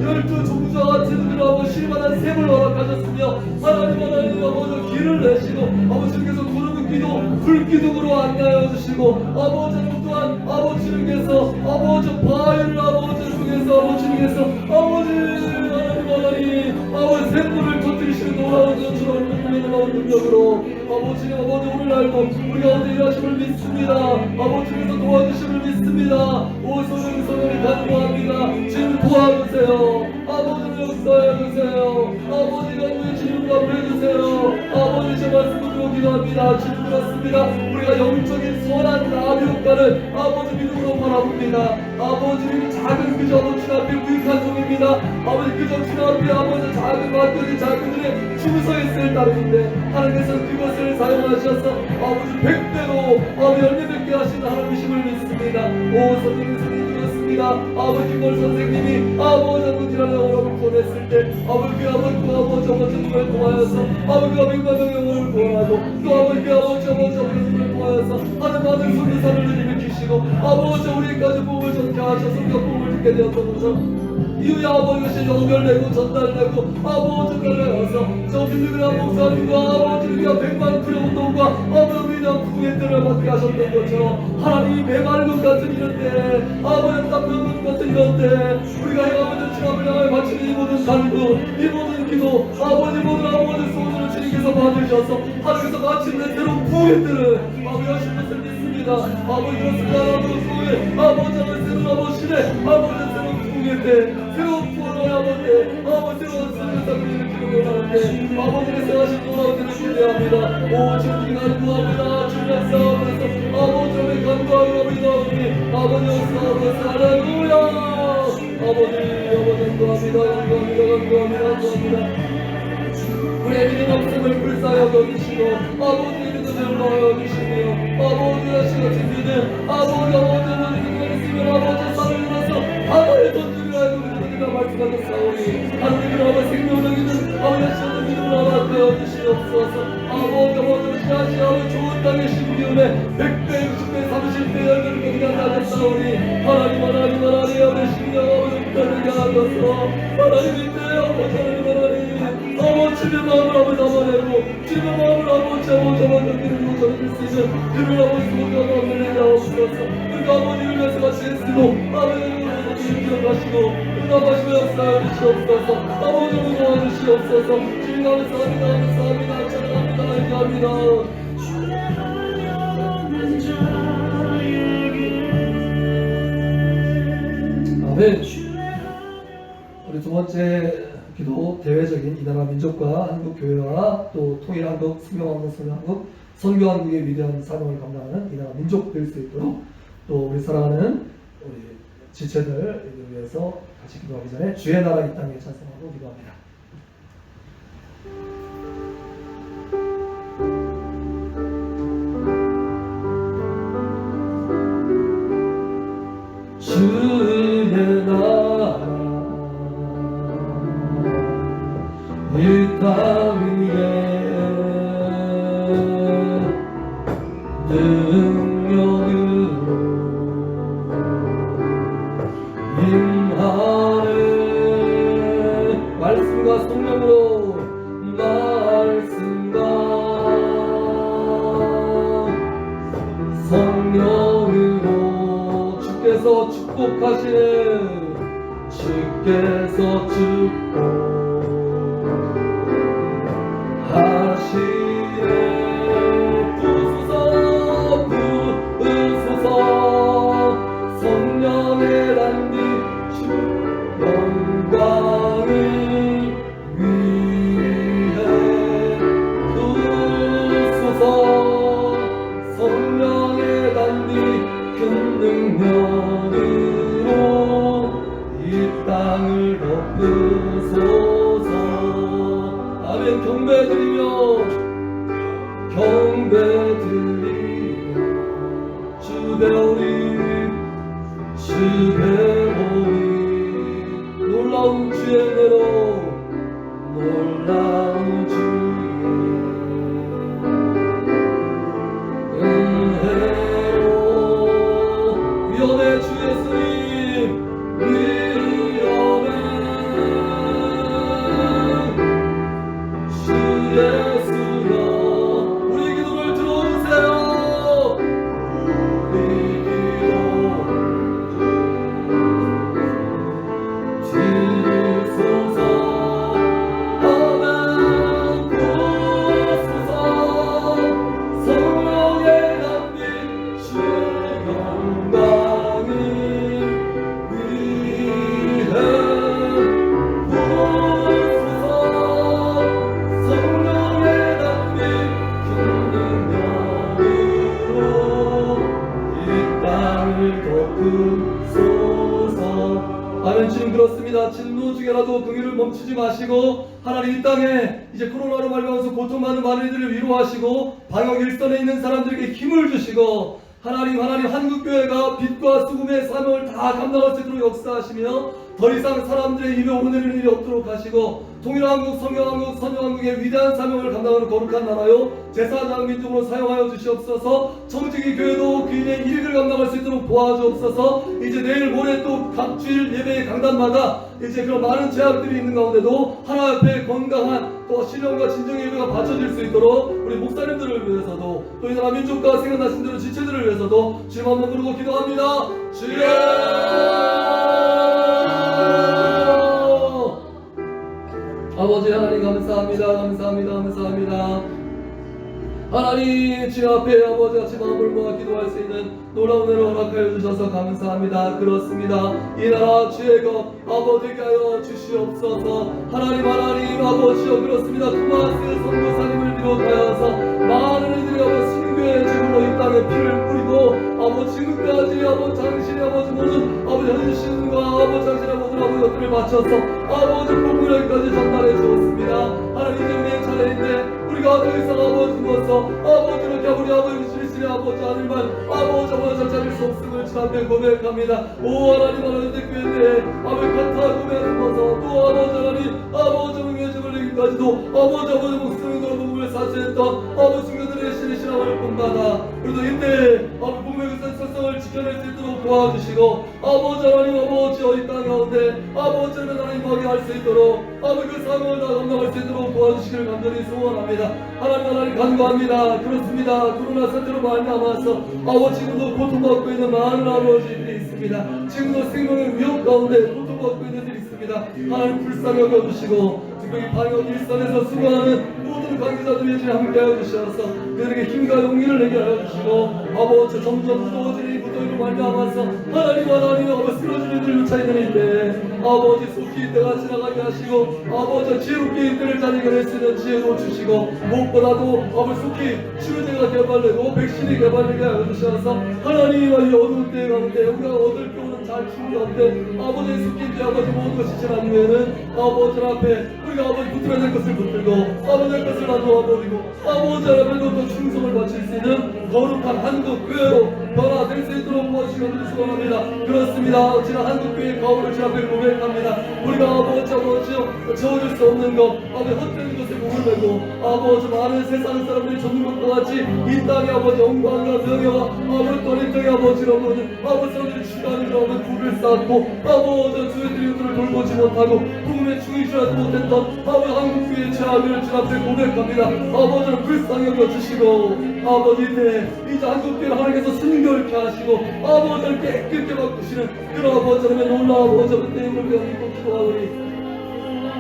12 종주와 같은 그런 아버지 실만한 샘을 허락하셨으며 하나님 아버지 길을 내시고 아버지께서 구름 기도 불기둥으로 안내하여 주시고 아버지는 또한 아버지께서 아버지 바위를 아버지 중에서 아버지께서 아버지 샘물을 터뜨리시는 놀라운 전처럼 놀라운 능력으로 아버지 오늘날도 우리 가운데 일하심을 믿습니다. 아버지께서 도와주심을 믿습니다. 오 성령이 간구합니다. 지금 도와주세요. 아버지를 역사해 주세요. 아버지가 우리 주님과 해주세요. 아버지 제 말씀을 듣고 기도합니다. 주님 그렇습니다. 우리가 영적인 선한 나비 효과를 아버지 믿음으로 바라봅니다. 아버지는 작은 그저 주 앞에 무익한 종입니다. 아버지 그저 주 앞에 아버지 작은 맛들이 자기들의 주무서 있을 따름인데 하나님께서 그것을 사용하셔서 아버지 100배로 열매 맺게 하시는 하나님이심을 믿습니다. 오 성령님 그렇습니다. 기도합니다. 아버지 뭘 선생님이 아버지 문지라는 영혼을 보냈을 때 아버지 아버지 정말 통하여서 아버지 영혼을 구원하고 또 아버지 영혼을 통하여서 많은 선교사를 일으키시고 아버지 우리까지 복을 전케 하셔서 우리가 복을 듣게 되었던 이후에 아버지 연결되고 전달되고 아버지 끌려서 저 빌리그라 목사님과 아버지가 100만 프로운동과 어머니랑 부흥회들을 맡게 하셨던 것처럼 하나님이 메마른 것 같은 이런 때 아버지 답변 것 같은 이런 때 우리가 해가는 지갑을 향해 바치는 이 모든 간구 이 모든 기도 아버지 소원을 주님께서 받으셔서 하나님께서 마침내 새로운 부흥회들을 아버지 하신 것을 믿습니다. 아버지 그렇습니다. 아버지 새로운 아버지 시대 아버지 새로운 부흥회 새로운 부흥을 아버지 새로운 선교사를 일으키는 원하는데 아버지의 생하신 놀라운 일을 기대합니다. 오 주님 간구합니다. 주님 싸움에서 아버지의 간구합니다. 아버지 할렐루야 아버지 간구합니다. 우리의 믿음 없음을 불쌍히 여기시고 아버지의 믿음을 넣어주시며 아버지의 시같은 믿음 아버지의 믿음을 아버지 산을 일어서 하나의 던지기를 알고 믿음이라 말씀하셨사오니 하나님을 아버지 생명적인 아버지 시원한 믿음을 알아 주시옵소서. 아버지 시하시하고 좋은 땅의 신기움에 100배 60배 30배 열매를 거두게 하셨사오니 하나님 아버지 신경 아버지 붙들게 하소서. 하나님 이때 아버지 주의 마음을 아버지 담아내고 주의 마음을 아버지 담아내는 것을 수 있는 주의 아버지 소중한 마음을 내려옵소서. 우리가 아버지를 위해서 같이 했으고 아버지를 기억하시고 응답하시며 주시옵소서. 아버지를 도와주시옵소서. 주님 감사합니다. 찬양합니다. 아멘. 우리 두 번째 기도 대외적인 이 나라 민족과 한국교회와 또 통일한국, 승용한국, 선교한국, 선교한국의 위대한 사명을 감당하는 이 나라 민족 될 수 있도록 또 우리 사랑하는 우리 지체들을 위해서 같이 기도하기 전에 주의 나라 이 땅에 찬송하고 기도합니다. 주의 나라 이 땅 위에 능력으로 임하네. 말씀과 성령으로 성령으로 주께서 축복하시네. 주께서 축복 하시네. 부으소서 성령의 단비 주 영광을 위해 부으소서 성령의 단비 큰 능력으로 이 땅을 덮으소서. 아멘. 경배드리며 주배우리 놀라운 주의 은혜로 놀라운 주의 은혜로 위엄의 주 예수님 위엄의 주 예수여 우리 기도를 들어주세요. 우리 아멘. 주님 그렇습니다. 진노 중에라도 긍휼을 멈추지 마시고 하나님 이 땅에 이제 코로나로 말미암아서 고통받는 많은 이들을 위로하시고 방역 일선에 있는 사람들에게 힘을 주시고 하나님 한국교회가 빛과 수금의 사명을 다 감당할 수 있도록 역사하시며 더 이상 사람들의 입에 오르내리는 일이 없도록 하시고 통일한국, 성경한국, 선영한국의 위대한 사명을 감당하는 거룩한 나라요 제사장 민족으로 사용하여 주시옵소서. 청지기 교회도 그인의 일을 감당할 수 있도록 도와주옵소서. 이제 내일 모레 또 각 주일 예배 강단마다 이제 그런 많은 제약들이 있는 가운데도 하나님 앞에 건강한 또 신령과 진정의 예배가 바쳐질 수 있도록 우리 목사님들을 위해서도 또 이 나라 민족과 생각나신 대로 지체들을 위해서도 주님 한번 부르고 기도합니다. 주여! 아버지 하나님 감사합니다. 하나님 주님 앞에 아버지 같이 마음을 모아 기도할 수 있는 놀라운 은혜를 허락하여 주셔서 감사합니다. 그렇습니다. 이 나라 주의 것 아버지께 하여 주시옵소서. 하나님 아버지여 그렇습니다. 토마스 선교사님을 비롯하여서 많은 이들이 아버지 순교의 제물로 이 땅에 피를 뿌리고 아버지 지금까지 아버지 당신의 아버지 모든 아버지 헌신과 아버지 당신의 모든 아버지 것들을 바쳐서 아버지 복음을까지 전달해 주었습니다. 하나님 이제 우리의 차례인데 우리가 더 이상 아버지로서 아버지 이렇게 우리 아버지 주시는 아버지 아들만 아버지 자를 수 없음을 주 앞에 고백합니다. 오 하나님 교회에 아버지 같아 고백하면서 또 아버지 응의 점을 내기까지도 아버지 목숨으로 복음을 사수했던 아버지 중교들의 신의 신앙을 본받아 우리도 이때 아버지 복음의 설성을 지켜낼 수 있도록 도와주시고 아버지 이 땅 가운데 아버지 하나님 하게 할 수 있도록 아버지 그 사명을 다 감당할 수 있도록 도와주시기를 간절히 소원합니다. 하나님 간구합니다. 그렇습니다. 코로나 사태로 말미암아서 아버지 지금도 고통받고 있는 많은 아버지들이 있습니다. 지금도 생명의 위협 가운데 고통받고 있는 일이 있습니다. 하나님 불쌍히 여겨주시고 특별히 방역 일선에서 수고하는 모든 관계자들이 이제 함께하여 주셔서 그들에게 힘과 용기를 내게 하여 주시고 아버지 점점 무더워지는 이 무더위로 말미암아서 하나님 아버지 쓰러지는 일들로 차이는 일때 아버지 속히 이때가 지나가게 하시고 아버지 지혜롭게 이때를 잘 이겨낼 수 있는 지혜도 주시고 무엇보다도 아버지 속히 치료제가 개발되고 백신이 개발되게 하여 주셔서 하나님 이 어두운 때 가운데 우리가 얻을 교훈은 잘 충분한데 아버지 속히 이제 아버지 모든 것이 지난 후에는 아버지 앞에 우리가 아버지 붙들어야 될 것을 붙들고 아버지 할 것을 놔두어버리고 아버지 앞에도 또 충성을 바칠 수 있는 거룩한 한국 교회로 변화될 수 있도록 도와주시기를 소원합니다. 그렇습니다. 지난 한국 교회의 가오를 주 앞에 고백합니다. 우리가 아버지요 채워줄 수 없는 것 아버지 헛되는 것에 목을 메고 아버지 많은 세상 사람들이 젖는 것과 같이 이 땅에 아버지 영광과 명예와 아버지 또한 이 땅에 아버지로는 아버지 사람들이 주관으로 아버지 불을 쌓고 아버지 주의 이들을 돌보지 못하고 복음의 충이 주하지 못했던 아버지 한국교회의 죄악을 주 앞에 고백합니다. 아버지를 불쌍히 여겨주시고 아버지 이제 한국교회를 하나님께서 순결케 하시고 아버지를 깨끗게 바꾸시는 그런 아버지의 놀라운 아버지의 때임을 배우고 기도하오니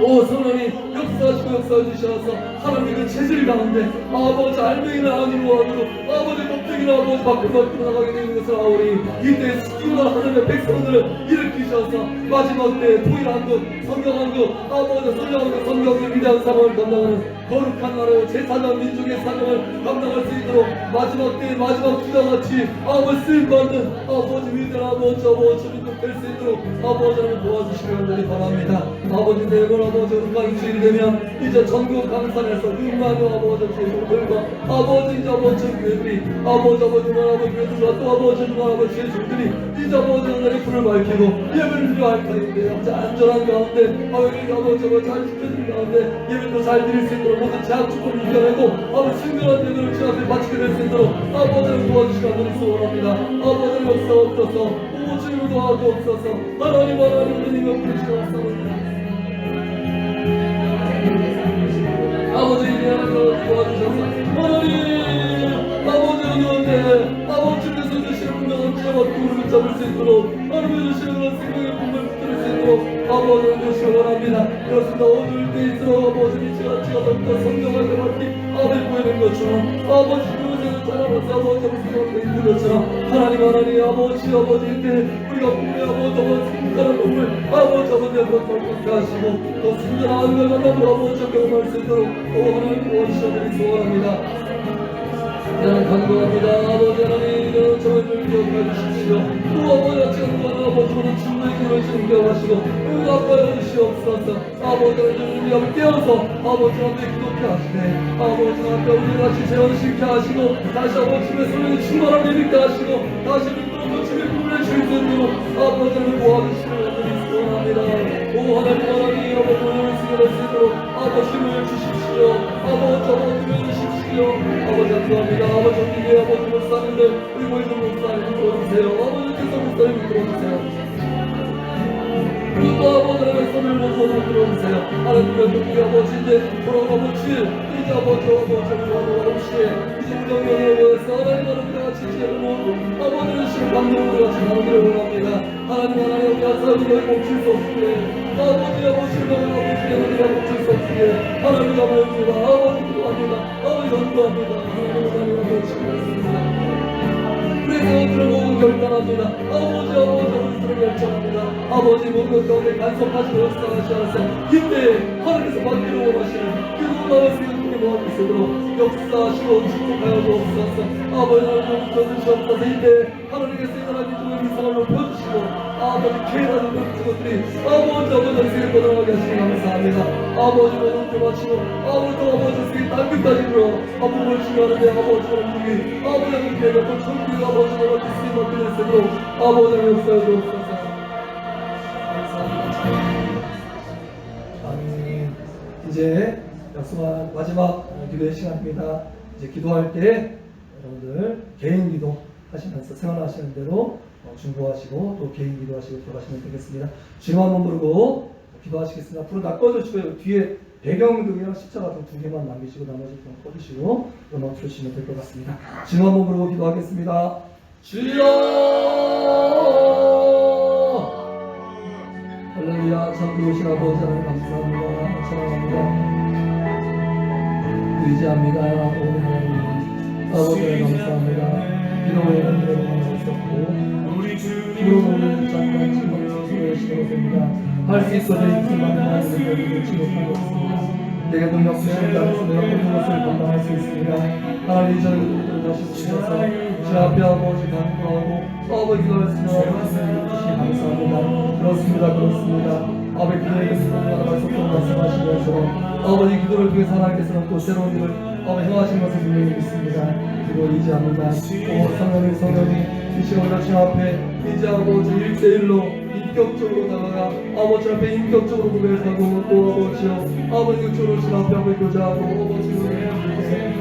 오 성령님 역사하시고 주셔서 하나님의 그 체질 가운데 아버지 알맹이나 안으로 아버지 목적이나 아버지 밖으로 나가게 되는 것을 아오니 이때 수많은 하나님의 백성들을 일으키셔서 마지막 때 통일한국 성경한국 아버지 선령한국 성경의 위대한 사명을 감당하는 거룩한 나라요 제사장 민족의 사명을 감당할 수 있도록 마지막 때 마지막 주자같이 아버지 쓰임받는 아버지 위대한 아버지 민족 될 수 있도록 아버지를 도와주시길 간절히 바랍니다. 아버지 내일 아버지 강주일이 되면 이제 전국 강산에서 6만여 아버지 제주들과 아버지 이제 아버지 교회들이 아버지 교회들과 또 아버지 제주들이 이제 아버지 하늘의 불을 밝히고 예배를 드려야 할 터인데요. 안전한 가운데 아버지 잘 지켜드린 가운데 예배도 잘 드릴 수 있도록 모든 제약 축복을 이겨내고 아버지 순결한 예배를 주 앞에 바치게 될 수 있도록 아버지를 도와주시기 간절히 소원합니다. 아버지의 역사 없어서 오주님도 하고 없어서 하나님 우리님 옆에 주옵소서. 아버지 하나님 도와주셔서 하나님 아버지 어려운데 아버지께서 주시는 분명한 지혜와 도움을 잡을 수 있도록 하나님 주시는 그런 생명의 꿈을 붙들 수 있도록 아버지를 주시기 원합니다. 그렇습니다. 어두울 때일수록 아버지 지가 더욱더 성경을 개발히 아들 보이는 것처럼 아버지 그것에는 자라면서 아버지 무슨 있는 것처럼 하나님 아버지 때 우리가 꿈에 아버지 생각하는 꿈을 아버지 앞으로 돌게 하시고 또 순전한 은혜가 나도 아버지 경험할 수 있도록 하나님 도와주셔야 소원합니다. 나는 간구합니다. 아버지 하나님 이런 저희를 기억해 주십시오. 또 아버지 아침마다 아버지보다 충분히 그를 증명하시고 응답하여 주시옵소서. 아버지 하나님 우리 깨어서 아버지 앞에 기도케 하시네. 아버지 앞에 우리 다시 재현시켜 하시고 다시 아버지의 손에 충만한 일이게 하시고 다시 아버지의 꿈을 줄 수 있도록 아버지를 도와주시는 원합니다. 오 하나님 하나님 아버지를 쓰게 수 있도록 아버지를 주십시오. 아버지를 주십시오. 아버지 감사합니다. 아버지 우리 아버지 목사님들 우리 모이는 목사님 들어주세요. 아버지께서 목사님 들어주세요. 그리고 아버지의 손을 모셔서 들어주세요. 하나님의 우리 아버지인데 돌아가고 이제 아버지와 없이 이제 우리 영광을 하나님 하나님 같이 제로로 아버지를 신 감동으로 같이 나누기를 원합니다. 하나님 우리 아사님을 멈출 수 없기에 아버지를 우리가 멈출 수 없기에 하나님 아버지가 아버지 기도합니다. 아버지 전도합니다. 하나님 아버지 그래서 들어보고 결단합니다. 아버지 우리들을 결정합니다. 아버지 모든 가운데 간섭하시고 역사하시면서 이때 하나님께서 받기로 원하시는 그 놀라운 생명의 모함이 있도록 역사하시고 축복하여 주옵소서. 아버지 하나님 주옵소서. 이때 하나님께서 하나님 주의 위상을 높여주시고 아버지 계란을 높은 것들이 아버지 세계 뻗어나가게 하시니 감사합니다. 아버지 모든 것 마치고 아버지 세계 땅 끝까지 들어 아버지를 중요하는데 아버지를 우리 아버지를 계획하고 천국의 아버지를 믿음이 맡길 수 있도록 아버지를 역사해 주옵소서. 아멘. 이제 약속한 마지막 기도의 시간입니다. 이제 기도할 때 여러분들 개인 기도 하시면서 생활하시는 대로 중보하시고 또 개인 기도하시고 들어가시면 되겠습니다. 주님 한번 부르고 기도하시겠습니다. 불을 다 꺼주시고요. 뒤에 배경등이랑 십자가 등 두 개만 남기시고 나머지 좀 꺼주시고 음악 주시면 될 것 같습니다. 주님 한번 부르고 기도하겠습니다. 주여 할렐루야. 참 좋으신 아버지 하나님 감사합니다. 사랑합니다. 의지합니다. 오늘 하나님 아버지 감사합니다. 기도의 은혜로 감사했었고 기도를 잠깐 지금으로 소개하시도록 됩니다. 할 수 있어 내 인생만 하나님을 열리고 지속하고 있습니다. 내게 능력 주시는 자에서 내가 모든 것을 감당할 수 있습니다. 하나님 저희를 다시 주셔서 제 앞에 아버지 간구하고 아버지 기도했으며 아버지를 주시니 감사합니다. 그렇습니다. 아버지 기도에 대해서 말씀하시면서 아버지 기도를 통해서 하나님께서는 또 새로운 일을 아버지 행하시는 것을 분명히 믿습니다. 그리고 이제합니다. 오 성령이 이 시간 우리가 주 앞에 이제 아버지 1대1로 인격적으로 나아가 아버지 앞에 인격적으로 고백하고 또 아버지 육적으로 주 앞에 한번 교제하고 아버지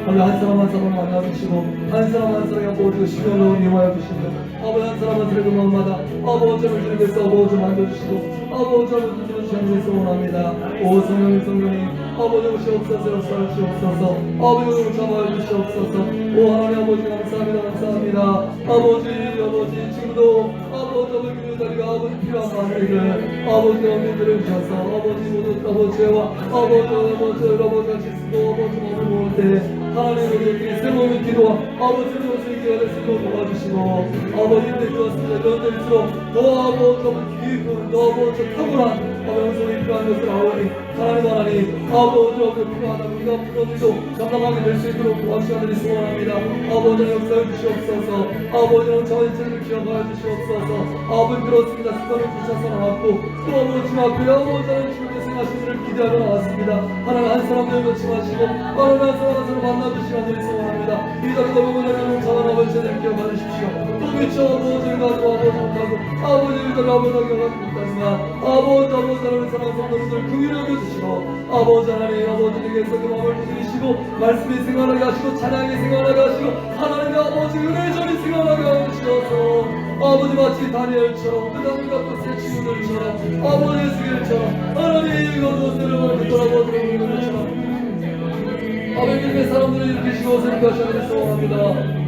한 사람 한 사람 만나주시고 한 사람 한 사람이 아버지 신령으로 이용하여 주시고 아버지 한 사람 한 사람의 그 마음마다 아버지를 주님께서 아버지 만져주시고 아버지 아버지 주님께서 원합니다. 오 성령이 아버지 오시옵소서 역사하시옵소서 아버지 잡아여 주시옵소서. 오 하나님 아버지 감사합니다. 아버지 지금도 아버지 그 자리가 아버지 필요한 마음들을 아버지 어머니들을 주셔서 아버지 모든 아버지와 아버지 같이 쓰고 아버지 마음을 모을 때 하나님 우리에게 새로운 기도와 아버지의 것을 기회가 될 수 있도록 도와주시고 아버지 때 주었습니다. 그런 때일수록 더 아버지 깊은 더 아버지 탁월한 영성이 필요한 것을 하나님 아버지 필요하다 우리가 부러지도 감당하게 될 수 있도록 도와주시기를 소원합니다. 아버지 역사해 주시옵소서. 아버지는 저의 죄를 기억하여 주시옵소서. 아버지 그렇습니다. 습관을 부셔서 나왔고 또 아버지 앞에 아버지는 주님의 생하시기를 기대하며 나왔습니다. 하나님 한 사람 되어 칭하시고 하나님 한 사람 만나주시기를 소원합니다. 이 자리가 보면 자원 아버지 죄를 기억하여 주십시오. 또 미쳐 아버지를 가지고 아버지 못하고 아버지를 가지고 아버지를 기억하지 못하지만 아버지 하나님 사랑 성도님들 긍휼히 여겨주시고 아버지 하나님 아버지에게서 그 마음을 부드리시고 말씀이 생각나게 하시고 찬양이 생각나게 하시고 하나님의 아버지 은혜전이 생각나게 하시어서 아버지 마치 다니엘처럼 그 당시 같은 친구들처럼 아버지의 스길처럼 하나님 이것들을 돌아보는 것처럼 아버지의 사람들을 일으키시고 생각하시는 소원합니다.